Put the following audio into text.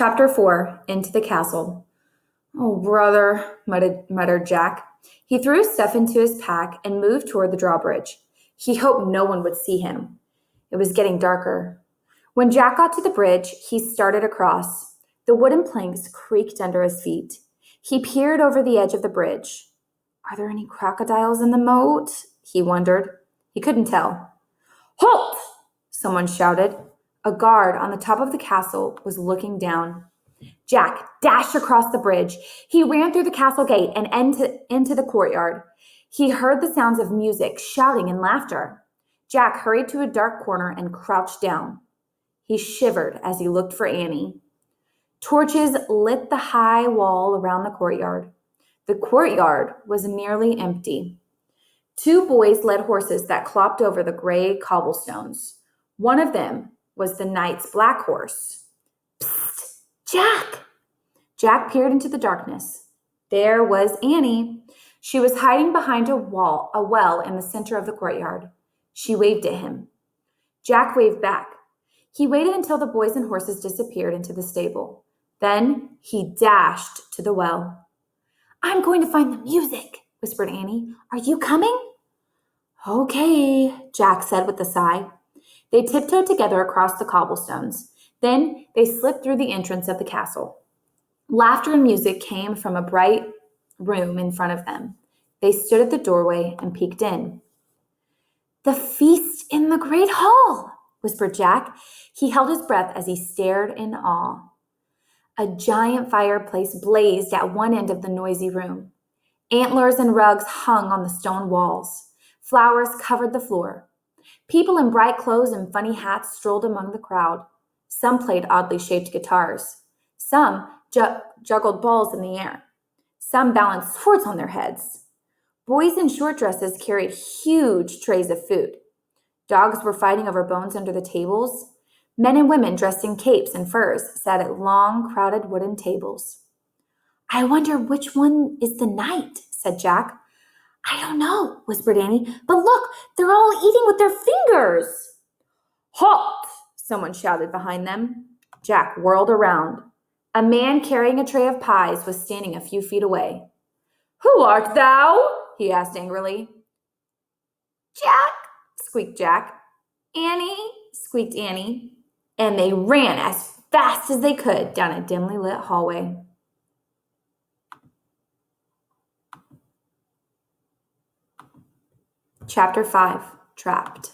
Chapter 4 Into the Castle. Oh, brother, muttered Jack. He threw his stuff into his pack and moved toward the drawbridge. He hoped no one would see him. It was getting darker. When Jack got to the bridge, he started across. The wooden planks creaked under his feet. He peered over the edge of the bridge. Are there any crocodiles in the moat? He wondered. He couldn't tell. Halt! Someone shouted. A guard on the top of the castle was looking down. Jack dashed across the bridge. He ran through the castle gate and into the courtyard. He heard the sounds of music, shouting, and laughter. Jack hurried to a dark corner and crouched down. He shivered as he looked for Annie. Torches lit the high wall around the courtyard. The courtyard was nearly empty. Two boys led horses that clopped over the gray cobblestones. One of them was the knight's black horse. Psst, Jack! Jack peered into the darkness. There was Annie. She was hiding behind a well in the center of the courtyard. She waved at him. Jack waved back. He waited until the boys and horses disappeared into the stable. Then he dashed to the well. I'm going to find the music, whispered Annie. Are you coming? Okay, Jack said with a sigh. They tiptoed together across the cobblestones. Then they slipped through the entrance of the castle. Laughter and music came from a bright room in front of them. They stood at the doorway and peeked in. The feast in the great hall, whispered Jack. He held his breath as he stared in awe. A giant fireplace blazed at one end of the noisy room. Antlers and rugs hung on the stone walls. Flowers covered the floor. People in bright clothes and funny hats strolled among the crowd. Some played oddly shaped guitars. Some juggled balls in the air. Some balanced swords on their heads. Boys in short dresses carried huge trays of food. Dogs were fighting over bones under the tables. Men and women dressed in capes and furs sat at long, crowded wooden tables. I wonder which one is the knight, said Jack. I don't know, whispered Annie, but look, they're all eating with their fingers. Halt! Someone shouted behind them. Jack whirled around. A man carrying a tray of pies was standing a few feet away. Who art thou? He asked angrily. Jack, squeaked Jack. Annie, squeaked Annie. And they ran as fast as they could down a dimly lit hallway. Chapter 5, Trapped.